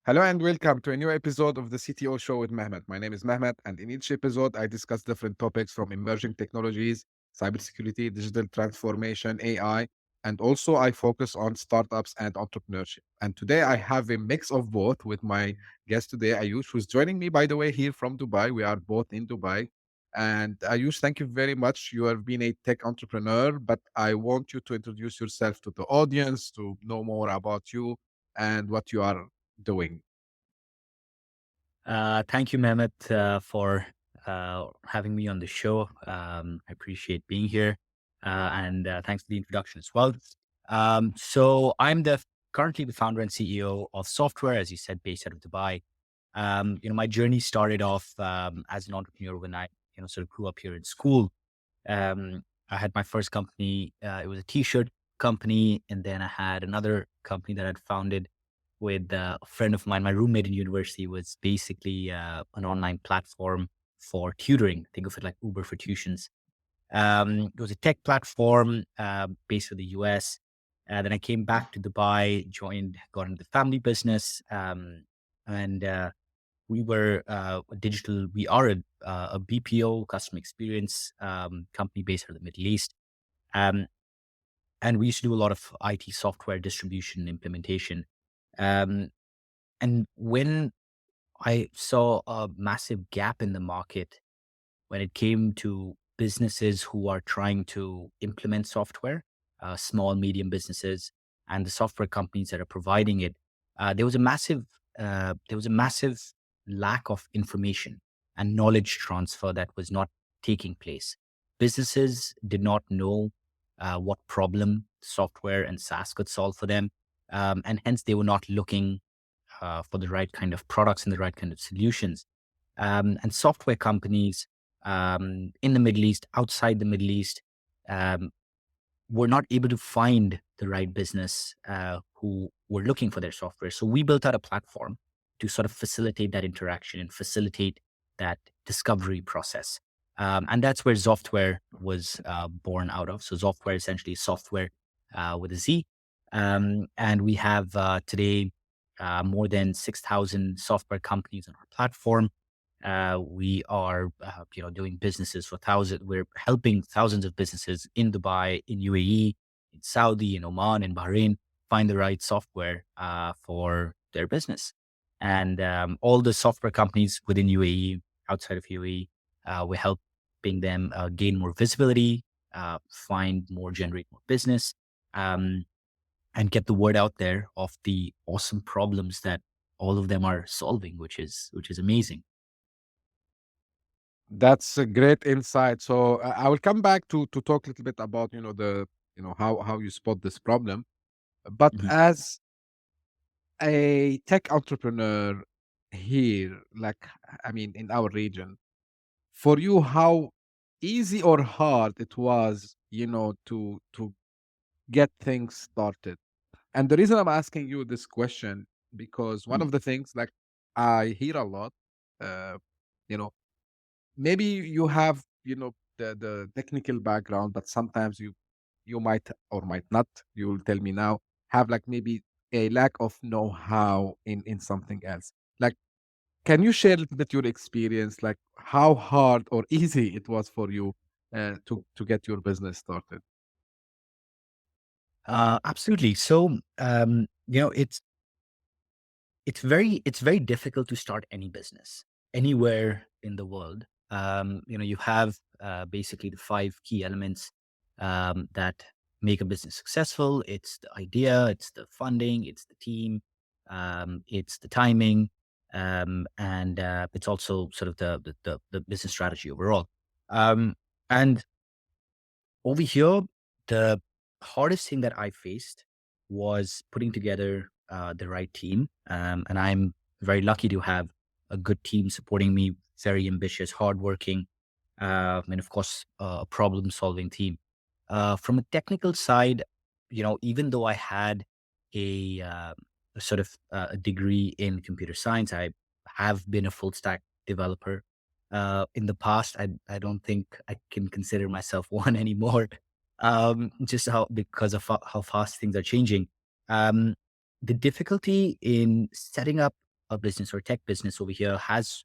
Hello and welcome to a new episode of the CTO Show with Mehmet. My name is Mehmet, and in each episode, I discuss different topics from emerging technologies, cybersecurity, digital transformation, AI, and also I focus on startups and entrepreneurship. And today, I have a mix of both with my guest today, Ayush, who's joining me, by the way, here from Dubai. We are both in Dubai. And Ayush, thank you very much. You have been a tech entrepreneur, but I want you to introduce yourself to the audience to know more about you and what you are doing. Thank you, Mehmet, for having me on the show. I appreciate being here, and thanks for the introduction as well. So I'm currently the founder and CEO of Software, as you said, based out of Dubai. My journey started off as an entrepreneur when I, sort of grew up here in school. I had my first company. It was a T-shirt company, and then I had another company that I'd founded with a friend of mine. My roommate in university was basically an online platform for tutoring. Think of it like Uber for tuitions. It was a tech platform based in the US. Then I came back to Dubai, got into the family business, and we are a BPO customer experience company based out of the Middle East. Um, and we used to do a lot of IT software distribution and implementation. Um, and when I saw a massive gap in the market when it came to businesses who are trying to implement software, small, medium businesses, and the software companies that are providing it. There was a massive lack of information and knowledge transfer that was not taking place. Businesses did not know what problem software and SaaS could solve for them, and hence they were not looking for the right kind of products and the right kind of solutions. And software companies in the Middle East, outside the Middle East, um, were not able to find the right business who were looking for their software. So we built out a platform to sort of facilitate that interaction and facilitate that discovery process. And that's where Software was born out of. So Software essentially is software with a Z. And we have today more than 6,000 software companies on our platform. We are, doing businesses for thousands. We're helping thousands of businesses in Dubai, in UAE, in Saudi, in Oman, in Bahrain find the right software for their business. And all the software companies within UAE, outside of UAE, we're helping them gain more visibility, generate more business, um, and get the word out there of the awesome problems that all of them are solving, which is amazing. That's a great insight. So I will come back to talk a little bit about how you spot this problem. But Mhm. as a tech entrepreneur here, like I mean, in our region, for you, how easy or hard it was, to get things started. And the reason I'm asking you this question because one of the things like I hear a lot, uh, you know maybe you have the technical background, but sometimes you might or might not, you will tell me now, have like maybe a lack of know-how in something else. Like, can you share a little bit your experience, like how hard or easy it was for you to get your business started? Absolutely. So, it's very difficult to start any business anywhere in the world. You have basically the five key elements that make a business successful. It's the idea, it's the funding, it's the team, it's the timing, and it's also sort of the business strategy overall. Um, and over here, the hardest thing that I faced was putting together the right team. And I'm very lucky to have a good team supporting me, very ambitious, hardworking, and of course, a problem solving team. From a technical side, even though I had a sort of a degree in computer science, I have been a full stack developer in the past. I don't think I can consider myself one anymore. Just how because of how fast things are changing. Um, the difficulty in setting up a business or tech business over here has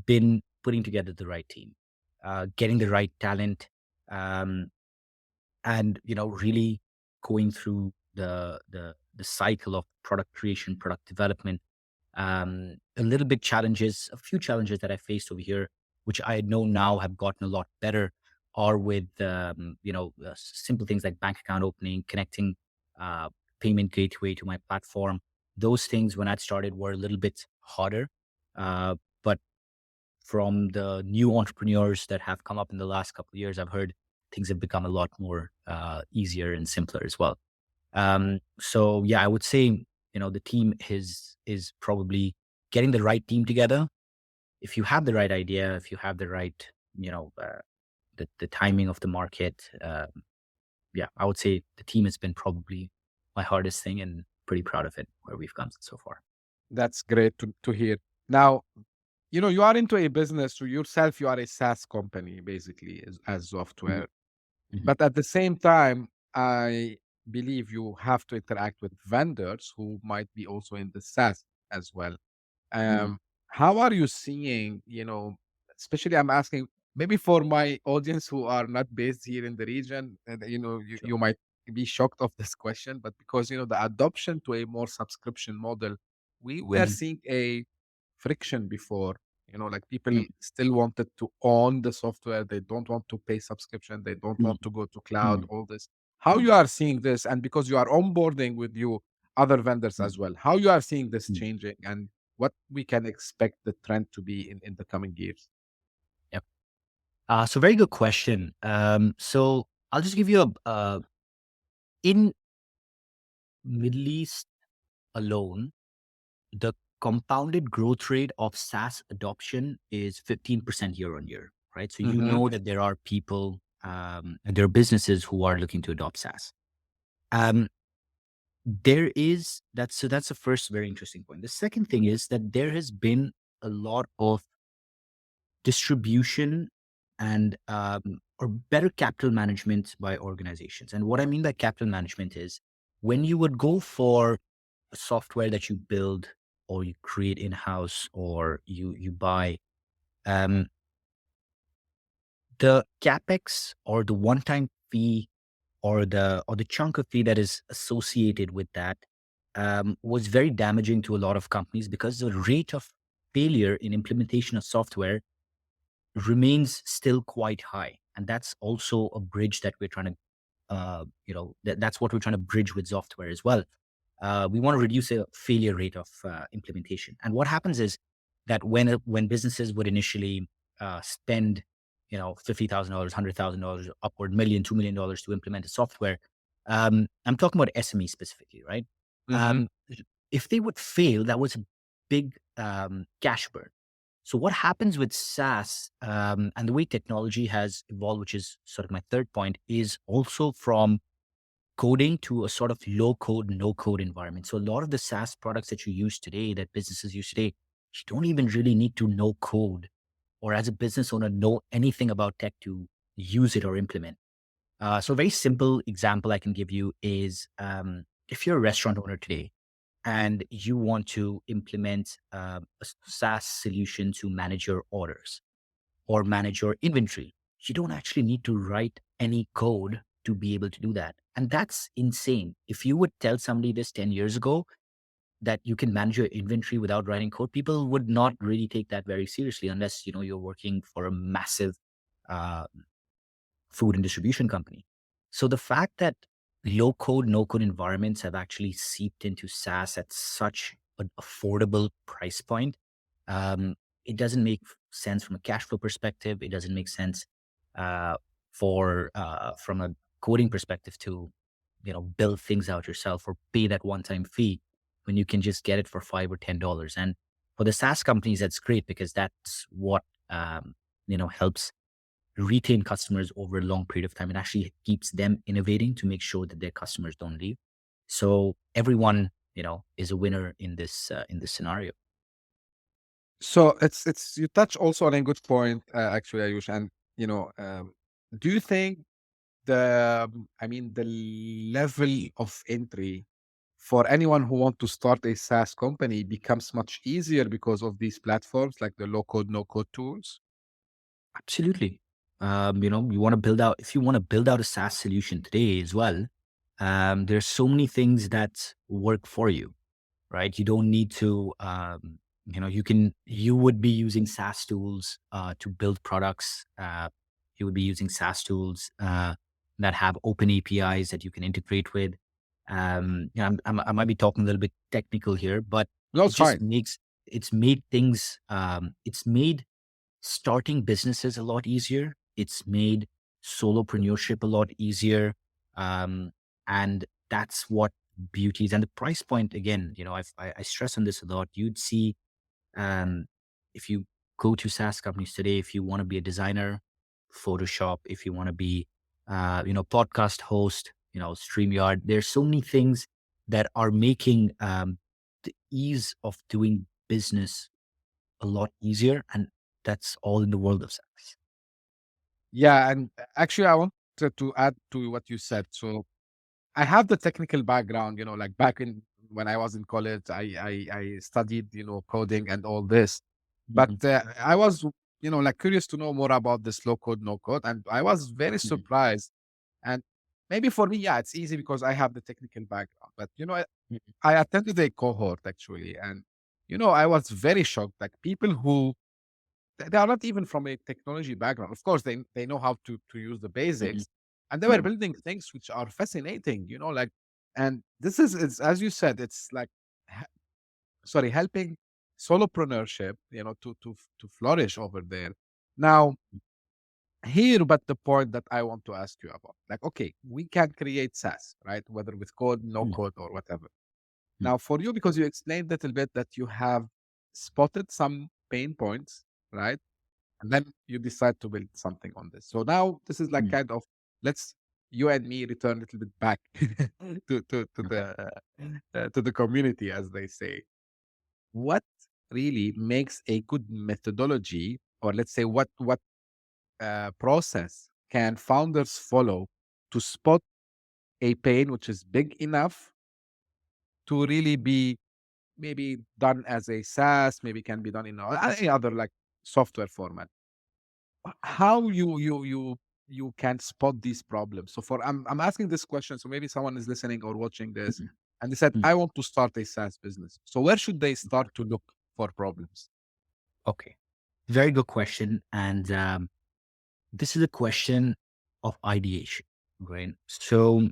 been putting together the right team, getting the right talent, um, and really going through the cycle of product creation, product development. A little bit challenges, a few challenges that I faced over here, which I know now have gotten a lot better, are with simple things like bank account opening, connecting uh, payment gateway to my platform. Those things when I started were a little bit harder, but from the new entrepreneurs that have come up in the last couple of years, I've heard things have become a lot more easier and simpler as well. So yeah, I would say the team is probably getting the right team together. If you have the right idea, if you have the right you know uh, the timing of the market, yeah, I would say the team has been probably my hardest thing, and pretty proud of it where we've come so far. That's great to hear. Now, you are into a business, so yourself, you are a SaaS company, basically, as Mhm, software. mhm, But at the same time, I believe you have to interact with vendors who might be also in the SaaS as well. mhm. How are you seeing, especially I'm asking maybe for my audience who are not based here in the region, and Sure. you might be shocked of this question, but because the adoption to a more subscription model, we were Mhm, seeing a friction before. Like people mhm, still wanted to own the software. They don't want to pay subscription. They don't mhm, want to go to cloud, mhm, all this. How mhm, you are seeing this? And because you are onboarding with you other vendors mhm, as well, how you are seeing this mhm. changing and what we can expect the trend to be in the coming years? Yep. So very good question. So I'll just give you in Middle East alone, the compounded growth rate of SaaS adoption is 15% year on year, right? So you Mhm, know that there are people, and there are businesses who are looking to adopt SaaS. Um, that's the first very interesting point. The second thing is that there has been a lot of distribution and or better capital management by organizations. And what I mean by capital management is when you would go for a software that you build or you create in house or you buy, um, the capex or the one time fee or the chunk of fee that is associated with that was very damaging to a lot of companies because the rate of failure in implementation of software remains still quite high. And that's also a bridge that we're trying to, that's what we're trying to bridge with software as well. We want to reduce the failure rate of implementation. And what happens is that when businesses would initially spend, $50,000, $100,000, upward million, $2 million to implement a software, I'm talking about SME specifically, right? mhm. Um, if they would fail, that was a big cash burn. So what happens with SaaS and the way technology has evolved, which is sort of my third point, is also from coding to a sort of low code, no code environment. So a lot of the SaaS products that you use today, that businesses use today, you don't even really need to know code or as a business owner know anything about tech to use it or implement. So a very simple example I can give you is if you're a restaurant owner today and you want to implement a SaaS solution to manage your orders or manage your inventory, you don't actually need to write any code to be able to do that. And that's insane. If you would tell somebody this 10 years ago that you can manage your inventory without writing code, people would not really take that very seriously unless you're working for a massive uh, food and distribution company. So the fact that low code, no code environments have actually seeped into SaaS at such an affordable price point, um, it doesn't make sense from a cash flow perspective. It doesn't make sense uh, for from a coding perspective to build things out yourself or pay that one time fee when you can just get it for $5 or $10. And for the SaaS companies, that's great because that's what helps retain customers over a long period of time. It actually keeps them innovating to make sure that their customers don't leave. So everyone, is a winner in this scenario. So it's you touch also on a good point, actually, Ayush. And do you think the level of entry for anyone who want to start a SaaS company becomes much easier because of these platforms like the low code, no code tools? Absolutely. You want to build out, if you want to build out a SaaS solution today as well, there's so many things that work for you, right? You don't need to, you would be using SaaS tools to build products. You would be using SaaS tools that have open APIs that you can integrate with. I might be talking a little bit technical here, but No, it it's just fine. makes, it's made things, it's made starting businesses a lot easier. It's made solopreneurship a lot easier. Um, and that's what beauty is. And the price point, again, I stress on this a lot. You'd see, um, if you go to SaaS companies today, if you want to be a designer, Photoshop, if you want to be, podcast host, StreamYard, there's so many things that are making the ease of doing business a lot easier. And that's all in the world of SaaS. Yeah, and actually, I wanted to add to what you said. So I have the technical background, like back in when I was in college, I studied, coding and all this. But Mhm, I was, like curious to know more about this low code, no code, and I was very mhm, surprised. And maybe for me, yeah, it's easy because I have the technical background. But mhm, I attended a cohort actually, and I was very shocked. Like people who they are not even from a technology background. Of course, they know how to use the mhm, basics, and they were mhm, building things which are fascinating. Like, and this is as you said, it's like, he- sorry, helping solopreneurship, to flourish over there. Now, here, but the point that I want to ask you about, like, okay, we can create SaaS, right? Whether with code, no mhm, code, or whatever. mhm, Now, for you, because you explained a little bit that you have spotted some pain points, right? And then you decide to build something on this. So now this is like mhm. kind of, let's you and me return a little bit back Okay. to the community, as they say. What really makes a good methodology, or let's say what process can founders follow to spot a pain which is big enough to really be maybe done as a SaaS, maybe can be done in any other like software format. How you can spot these problems. So for I'm asking this question, so maybe someone is listening or watching this, Mhm, and they said, mhm. I want to start a SaaS business. So where should they start to look for problems? Okay. Very good question. And this is a question of ideation, right? So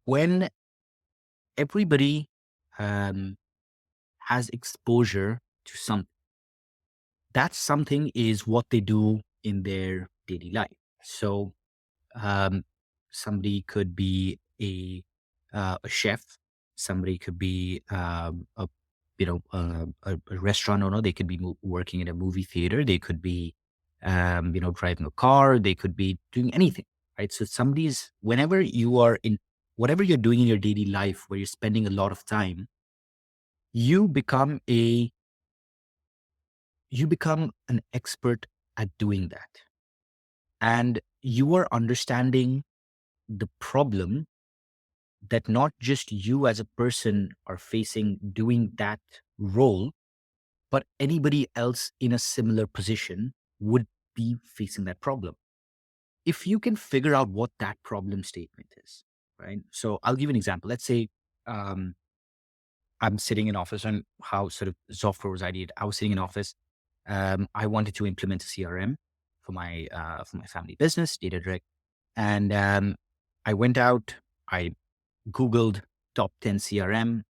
when everybody um, has exposure to something, that something is what they do in their daily life. So um, somebody could be a chef, somebody could be a restaurant owner. They could be working in a movie theater. They could be driving a car. They could be doing anything, right? So somebody's whenever you are in whatever you're doing in your daily life, where you're spending a lot of time, you become a you become an expert at doing that, and you are understanding the problem that not just you as a person are facing doing that role, but anybody else in a similar position would be facing that problem. If you can figure out what that problem statement is, right? So I'll give you an example. Let's say um, I'm sitting in office, and how sort of software was ideated. I was sitting in office. I wanted to implement a CRM for my family business, data direct, and I went out. I Googled top 10 CRM.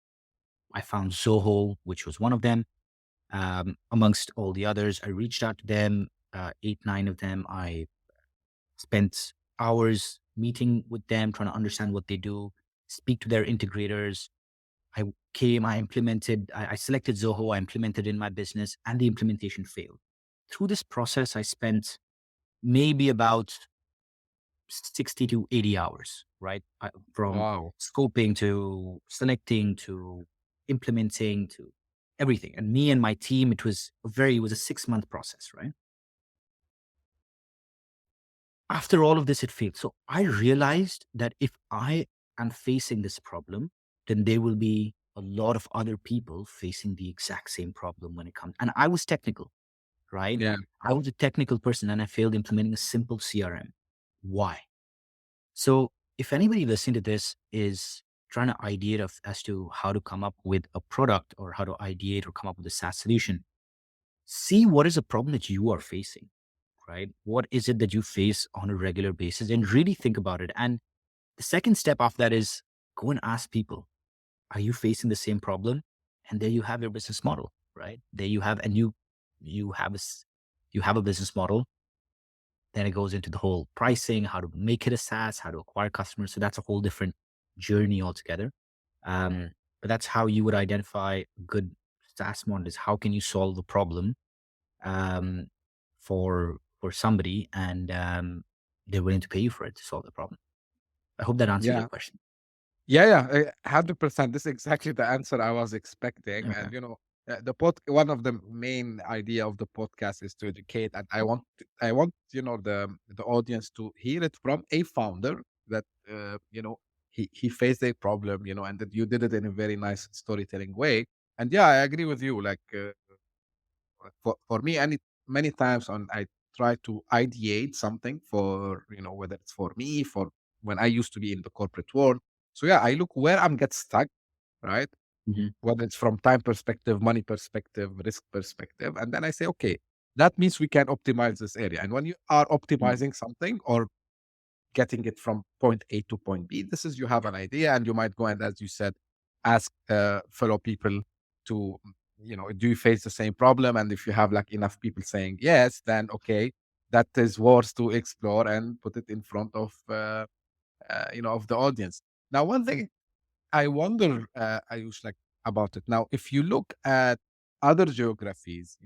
I found Zoho, which was one of them. Amongst all the others, I reached out to them, eight, nine of them. I spent hours meeting with them, trying to understand what they do, speak to their integrators. I implemented, I selected Zoho, I implemented in my business, and the implementation failed. Through this process, I spent maybe about 60 to 80 hours, right? From Wow. scoping to selecting to implementing to everything. And me and my team, it was a 6 month process, right? After all of this, it failed. So I realized that if I am facing this problem, then there will be a lot of other people facing the exact same problem when it comes. And I was technical, right? Yeah, I was a technical person and I failed implementing a simple CRM. Why? So if anybody listening to this is trying to ideate as to how to come up with a product or how to ideate or come up with a SaaS solution, see what is the problem that you are facing, right? What is it that you face on a regular basis and really think about it. And the second step after that is go and ask people, are you facing the same problem? And there you have your business model, right? There you have, and you have you have a business model. Then it goes into the whole pricing, how to make it a SaaS, how to acquire customers. So that's a whole different journey altogether. But that's how you would identify a good SaaS model is how can you solve the problem um, for somebody and they're willing to pay you for it to solve the problem. I hope that answers your yeah. question. Yeah, yeah, 100%. This is exactly the answer I was expecting. Okay. And one of the main idea of the podcast is to educate, and I want the audience to hear it from a founder that he faced a problem, and that you did it in a very nice storytelling way. And yeah, I agree with you. Like for me, any many times on I try to ideate something for whether it's for me for when I used to be in the corporate world. So yeah, I look where I'm get stuck, right? Hmm. Whether it's from time perspective, money perspective, risk perspective, and then I say, okay, that means we can optimize this area. And when you are optimizing something or getting it from point A to point B. This is you have an idea, and you might go and, as you said, ask fellow people to, do you face the same problem? And if you have like enough people saying yes, then okay, that is worth to explore and put it in front of, of the audience. Now, one thing I wonder, Ayush, like about it. Now, if you look at other geographies,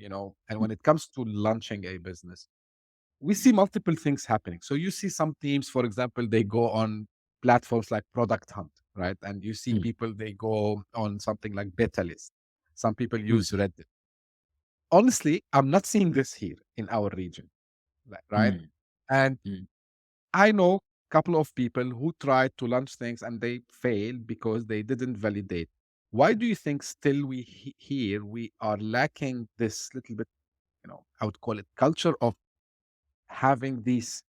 and when it comes to launching a business, we see multiple things happening. So you see some teams, for example, they go on platforms like Product Hunt, right? And you see people they go on something like Beta List. Some people use Reddit. Honestly, I'm not seeing this here in our region, right? And I know a couple of people who tried to launch things and they failed because they didn't validate. Why do you think still here we are lacking this little bit, I would call it culture of having these,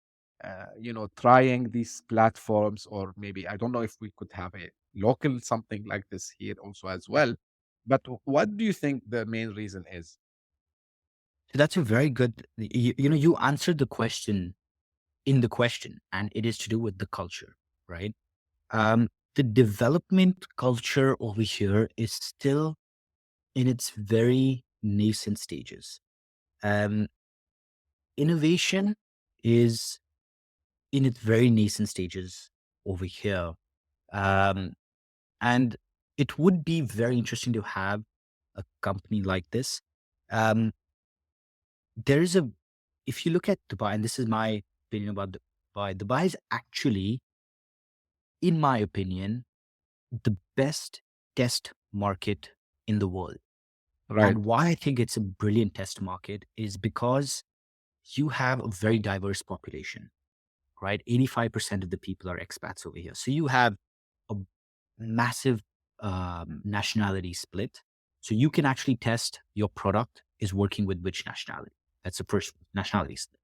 trying these platforms, or maybe I don't know if we could have a local something like this here also as well. But what do you think the main reason is? So that's a very good, you answered the question in the question, and it is to do with the culture, right? The development culture over here is still in its very nascent stages. Um, Innovation is in its very nascent stages over here. Um, and it would be very interesting to have a company like this. Um, there is a, if you look at Dubai, and this is my opinion about Dubai, Dubai is actually, in my opinion, the best test market in the world. Right, And why I think it's a brilliant test market is because you have a very diverse population, right? 85% of the people are expats over here. So you have a massive nationality split. So you can actually test your product is working with which nationality. That's the first nationality split.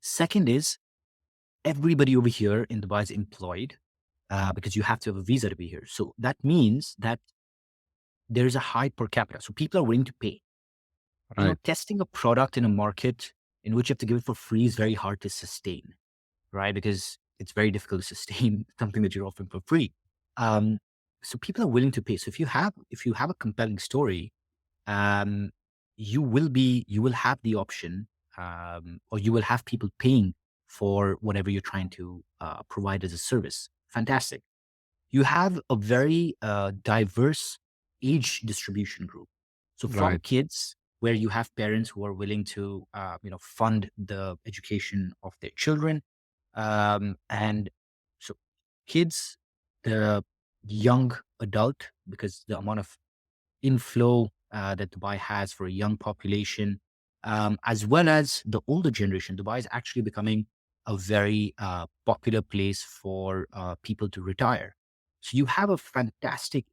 Second is everybody over here in Dubai is employed because you have to have a visa to be here. So that means that there is a high per capita. So people are willing to pay. right, Testing a product in a market in which you have to give it for free is very hard to sustain, right? Because it's very difficult to sustain something that you're offering for free. Um, so people are willing to pay. So if you have a compelling story, um, you will have the option, or you will have people paying for whatever you're trying to provide as a service. Fantastic. You have a very diverse age distribution group. So from right, kids, where you have parents who are willing to, fund the education of their children, and so kids, the young adult, because the amount of inflow that Dubai has for a young population, as well as the older generation. Dubai is actually becoming a very popular place for people to retire. So you have a fantastic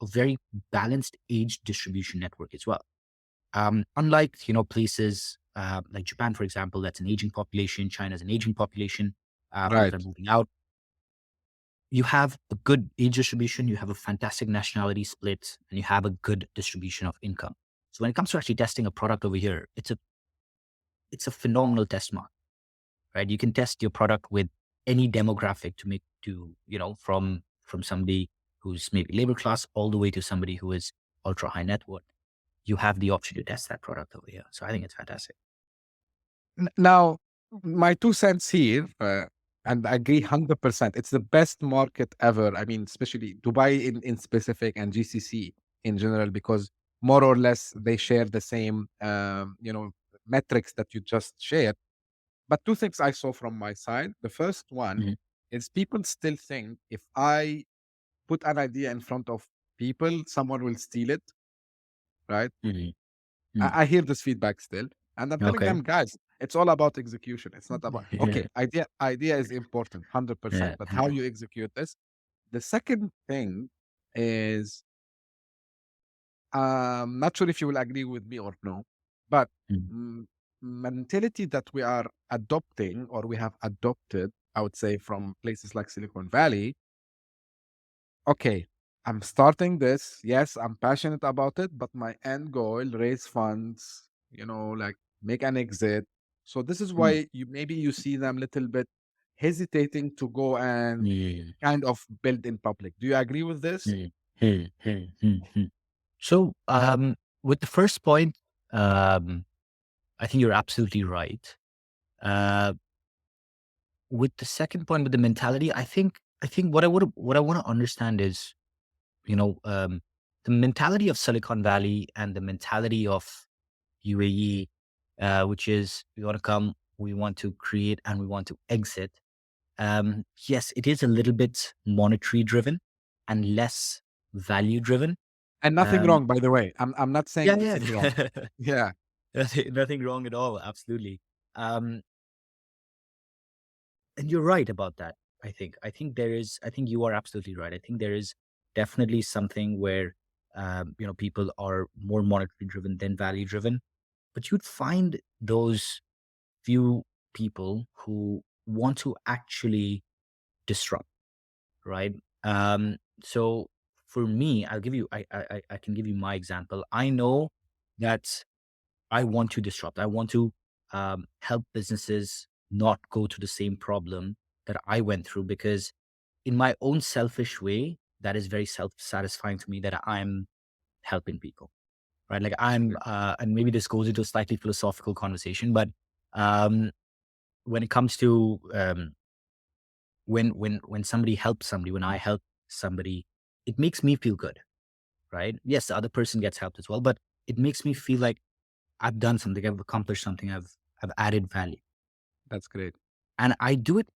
a very balanced age distribution network as well. Unlike places like Japan, for example, that's an aging population. China's an aging population. People Right. are moving out. You have a good age distribution. You have a fantastic nationality split, and you have a good distribution of income. So when it comes to actually testing a product over here, it's a phenomenal test mark, right? You can test your product with any demographic from somebody who's maybe labor class all the way to somebody who is ultra high net worth. You have the option to test that product over here. So I think it's fantastic. Now, my 2 cents here, and I agree 100%. It's the best market ever. I mean, especially Dubai in specific and GCC in general, because more or less they share the same, metrics that you just shared. But two things I saw from my side. The first one Mhm, is people still think if I put an idea in front of people, someone will steal it, right? mhm, mm. I hear this feedback still, and I'm telling Okay. them, guys, it's all about execution. It's not about Yeah. okay, idea is important, 100%, Yeah. but how you execute this. The second thing is, not sure if you will agree with me or no, but Mm, mm, mentality that we are adopting or we have adopted, I would say, from places like Silicon Valley. Okay, I'm starting this. Yes, I'm passionate about it, but my end goal, raise funds, like make an exit. So this is mm, why you see them little bit hesitating to go and mm, kind of build in public. Do you agree with this? mm, mm, mm, mm. So, with the first point, um, I think you're absolutely right. Uh, with the second point, with the mentality, I think what I want to understand is, you know, um, the mentality of Silicon Valley and the mentality of UAE, which is we want to come, we want to create, and we want to exit. Yes, it is a little bit monetary driven and less value driven. And nothing Um, wrong, by the way. I'm not yeah, saying this yeah, is wrong. Yeah, nothing wrong at all. Absolutely. Um, and you're right about that. I think you are absolutely right. I think there is definitely something where, people are more monetary driven than value driven, but you'd find those few people who want to actually disrupt, right? So for me, I can give you my example. I know that I want to disrupt. I want to help businesses not go to the same problem that I went through because, in my own selfish way, that is very self satisfying to me that I'm helping people, right? Like and maybe this goes into a slightly philosophical conversation, but um, when it comes to when somebody helps somebody, when I help somebody, it makes me feel good, right? Yes, the other person gets helped as well, but it makes me feel like I've done something, I've accomplished something, I've added value. that's great. And I do it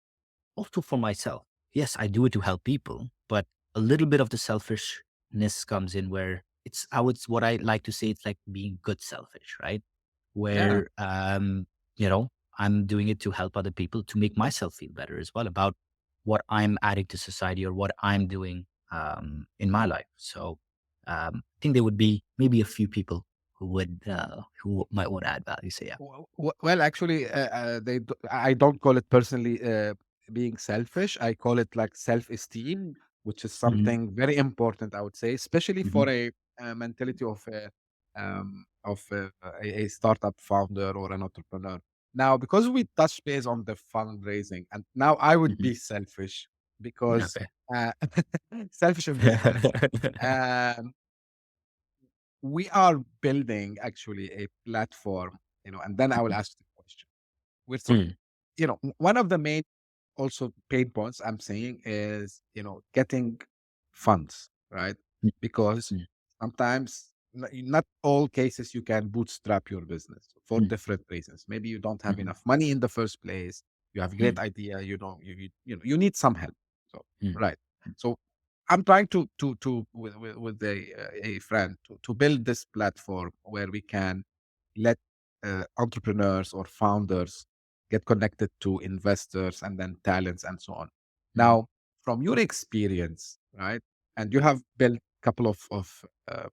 also for myself. Yes, I do it to help people, but a little bit of the selfishness comes in where what I like to say, it's like being good selfish, right? Yeah. Where I'm doing it to help other people to make myself feel better as well about what I'm adding to society or what I'm doing in my life. So I think there would be maybe a few people who might want to add value. So yeah. Well, actually, I don't call it personally being selfish. I call it like self-esteem, which is Hmm. something very important, I would say, especially Hmm. for a mentality of a startup founder or an entrepreneur. Now, because we touched base on the fundraising, and now I would Hmm. be selfish because Okay. uh, selfish in business. Um, we are building actually a platform, and then I will ask the question. Mm, One of the main also pain points I'm saying is, getting funds, right? mm, Because mm, sometimes, not all cases you can bootstrap your business for mm, different reasons. Maybe you don't have mhm, enough money in the first place. You have a great mm, idea. You don't, you need some help. So, mm, right. So I'm trying to with a friend to build this platform where we can let entrepreneurs or founders get connected to investors and then talents and so on. mm, Now, from your experience, right? And you have built a couple of uh,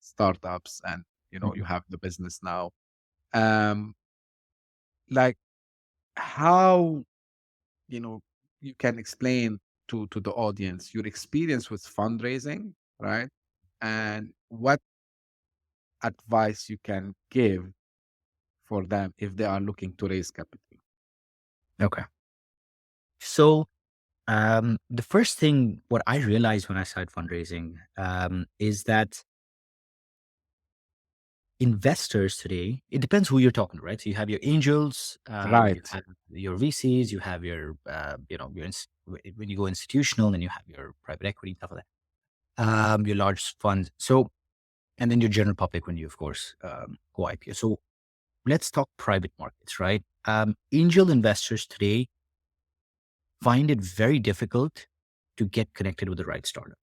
startups, and you Mhm. have the business now. Um, like how you know you can explain to the audience your experience with fundraising, right? And what advice you can give for them if they are looking to raise capital. Okay. So the first thing what I realized when I started fundraising is that investors today, it depends who you're talking to, right? So you have your angels, you Right. have your VCs, you have your, when you go institutional, then you have your private equity, stuff like that, your large funds. So, and then your general public when you, of course, go IPO. So let's talk private markets, right? Angel investors today find it very difficult to get connected with the right startup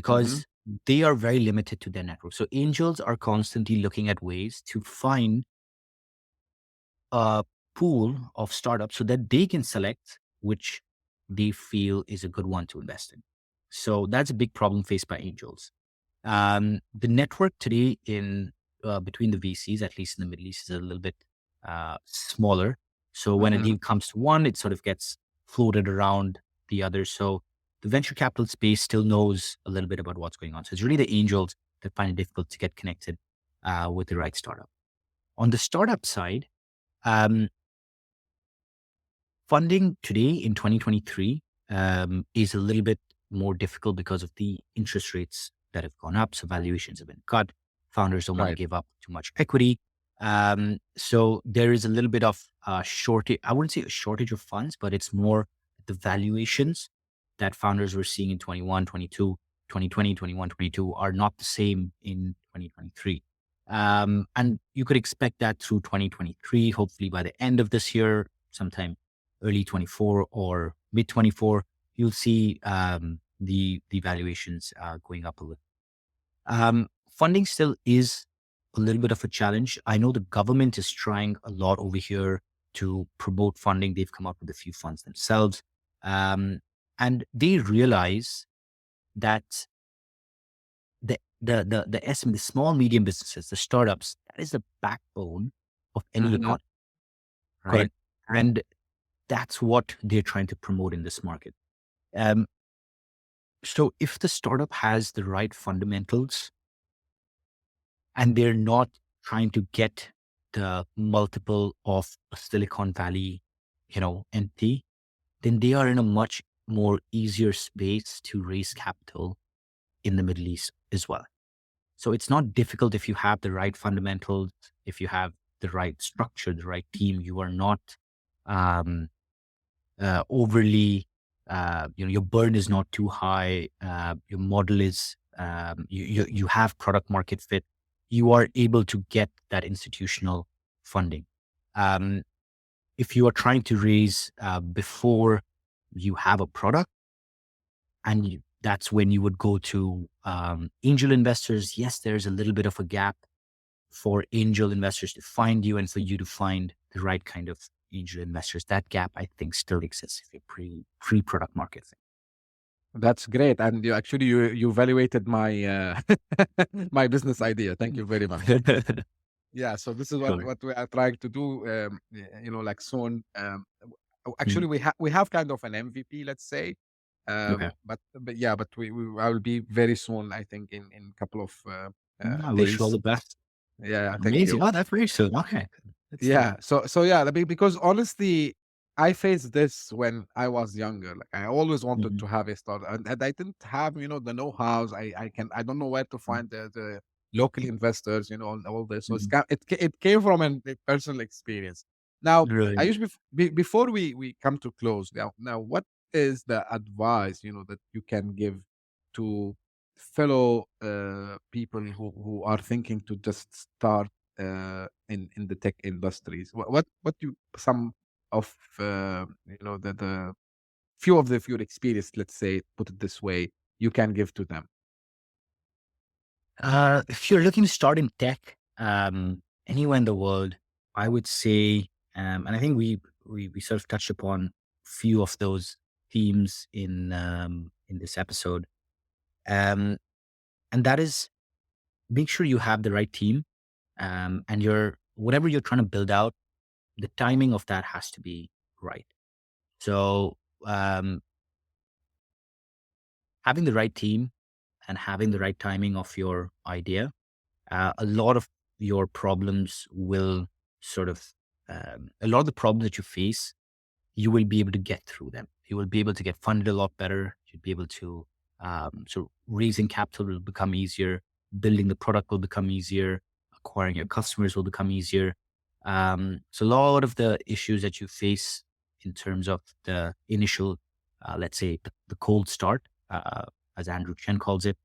Hmm. because they are very limited to their network. So angels are constantly looking at ways to find a pool of startups so that they can select which they feel is a good one to invest in. So that's a big problem faced by angels. The network today in between the VCs, at least in the Middle East, is a little bit smaller. So when a Hmm. deal comes to one, it sort of gets floated around the others. So the venture capital space still knows a little bit about what's going on. So it's really the angels that find it difficult to get connected with the right startup. On the startup side, um, funding today in 2023 is a little bit more difficult because of the interest rates that have gone up. So valuations have been cut. Founders don't want to Right. give up too much equity. So there is a little bit of a shortage. I wouldn't say a shortage of funds, but it's more the valuations that founders were seeing in 21, 22, 2020, 21, 22 are not the same in 2023. And you could expect that through 2023, hopefully by the end of this year, sometime early 24 or mid 24, you'll see the valuations going up a little. Funding still is a little bit of a challenge. I know the government is trying a lot over here to promote funding. They've come up with a few funds themselves. Um, and they realize that the SME, the small, medium businesses, the startups, that is the backbone of any Hmm. economy, right? Correct. And that's what they're trying to promote in this market. Um, so if the startup has the right fundamentals and they're not trying to get the multiple of a Silicon Valley, entity, then they are in a much more easier space to raise capital in the Middle East as well. So it's not difficult if you have the right fundamentals, if you have the right structure, the right team. You are not um, overly, your burn is not too high. Your model is, you have product market fit. You are able to get that institutional funding. Um, if you are trying to raise before you have a product, and that's when you would go to angel investors. Yes, there's a little bit of a gap for angel investors to find you and for you to find the right kind of angel investors. That gap, I think, still exists if you're pre product market That's great. And you evaluated my my business idea. Thank you very much. thing. Yeah, so this is Sure. what we are trying to do. Like soon. Actually, Mhm. we have kind of an MVP, let's say. Okay. But yeah, but I will be very soon. I think in a couple of I wish you all days. the best. Yeah, thank Amazing. you. Oh, that's very soon. Okay. Good stuff. Yeah. So yeah, because honestly, I faced this when I was younger. Like I always wanted Mhm. to have a startup, and I didn't have the know-hows. I don't know where to Mhm. find the local investors. And all this. So Mhm. it came from a personal experience. Now, I Brilliant. usually before we come to close. Now, what is the advice that you can give to fellow people who are thinking to just start in the tech industries? What you some of the few of your experience, let's say, put it this way, you can give to them? If you're looking to start in tech, anywhere in the world, I would say, and I think we sort of touched upon few of those themes in this episode, um, and that is make sure you have the right team, and your whatever you're trying to build out, the timing of that has to be right. So um, having the right team and having the right timing of your idea, a lot of your problems will sort of a lot of the problems that you face, you will be able to get through them. You will be able to get funded a lot better. You'll be able to, so raising capital will become easier. Building the product will become easier. Acquiring your customers will become easier. So a lot of the issues that you face in terms of the initial, let's say the cold start, as Andrew Chen calls it,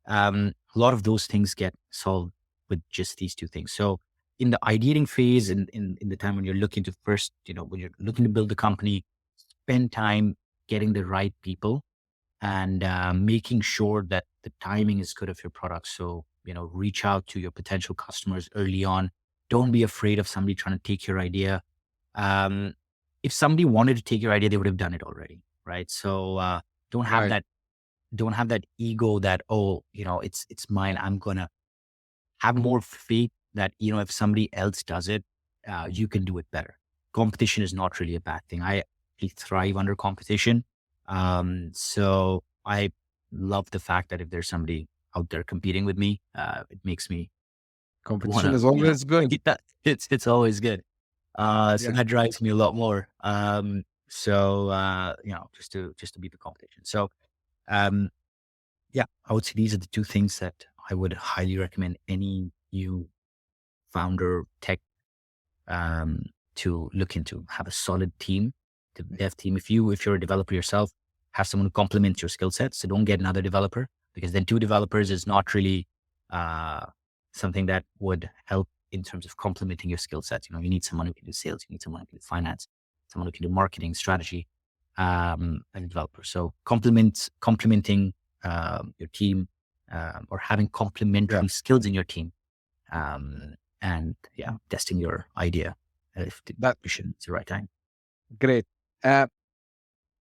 a lot of those things get solved with just these two things. So in the ideating phase, in the time when you're looking to first, when you're looking to build a company, spend time getting the right people and making sure that the timing is good of your product. So, reach out to your potential customers early on. Don't be afraid of somebody trying to take your idea. Um, if somebody wanted to take your idea, they would have done it already, right? So don't have Right. that don't have that ego that, oh, it's mine. I'm gonna have more faith that, if somebody else does it, you can do it better. Competition is not really a bad thing. I actually thrive under competition. So I love the fact that if there's somebody out there competing with me, it makes me Competition wanna, is always good. yeah, it's always good. So Yeah. that drives me a lot more. So just to beat the competition. So um, yeah, I would say these are the two things that I would highly recommend any new founder tech um, to look into. Have a solid team, the dev team. If you're a developer yourself, have someone who complements your skill set. So don't get another developer, because then two developers is not really uh, something that would help in terms of complementing your skill sets. You need someone who can do sales. You need someone who can do finance. Someone who can do marketing, strategy, and a developer. So complementing your team, or having Yeah. complementary skills in your team, um, and yeah, testing your idea if the That vision is the right time. great. Uh,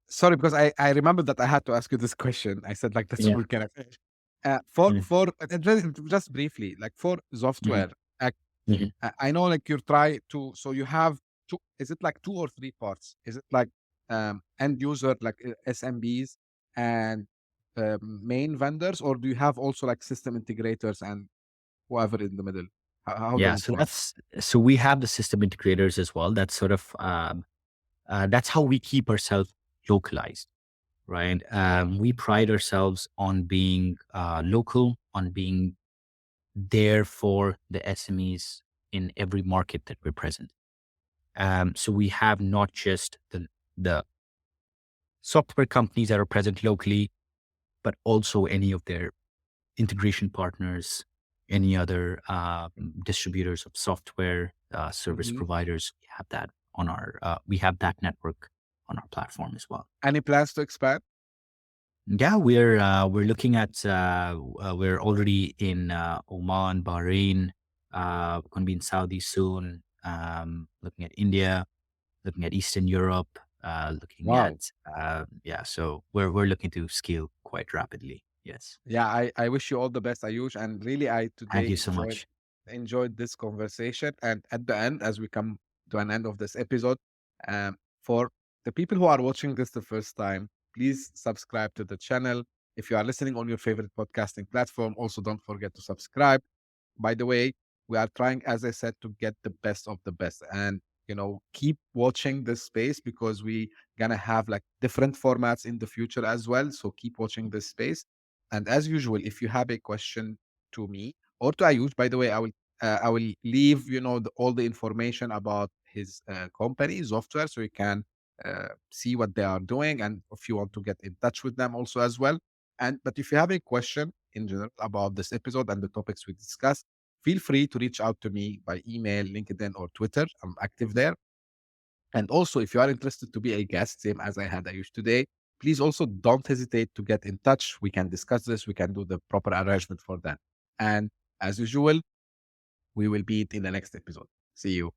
Sorry, because I remember that I had to ask you this question. I said like this Yeah. will connect. For Mhm. just briefly, like for Mhm. software, uh, Mhm. I know like you try to, so you have two. Is it like two or three parts? Is it like end user like SMBs and main vendors, or do you have also like system integrators and whoever in the middle? How Yeah. does it So work? so we have the system integrators as well. That's sort of that's how we keep ourselves localized, right? We pride ourselves on being local, on being there for the SMEs in every market that we're present. So we have not just the software companies that are present locally, but also any of their integration partners, any other distributors of software, service Mhm. providers. We have that network on our platform as well. Any plans to expand? Yeah, we're looking at we're already in Oman, Bahrain. Going to be in Saudi soon. Looking at India, looking at Eastern Europe, looking Wow. at So we're looking to scale quite rapidly. Yes. Yeah, I wish you all the best, Ayush. And really, I Thank today you so much. enjoyed this conversation. And at the end, as we come to an end of this episode, for the people who are watching this the first time, please subscribe to the channel. If you are listening on your favorite podcasting platform, also don't forget to subscribe. By the way, we are trying, as I said, to get the best of the best. And keep watching this space because we gonna have like different formats in the future as well. So keep watching this space. And as usual, if you have a question to me or to Ayush, by the way, I will leave all the information about his company software, so you can see what they are doing, and if you want to get in touch with them also as well. And but if you have a question in general about this episode and the topics we discussed, feel free to reach out to me by email, LinkedIn, or Twitter. I'm active there. And also, if you are interested to be a guest, same as I had Ayush today, please also don't hesitate to get in touch. We can discuss this. We can do the proper arrangement for that. And as usual, we will meet in the next episode. See you.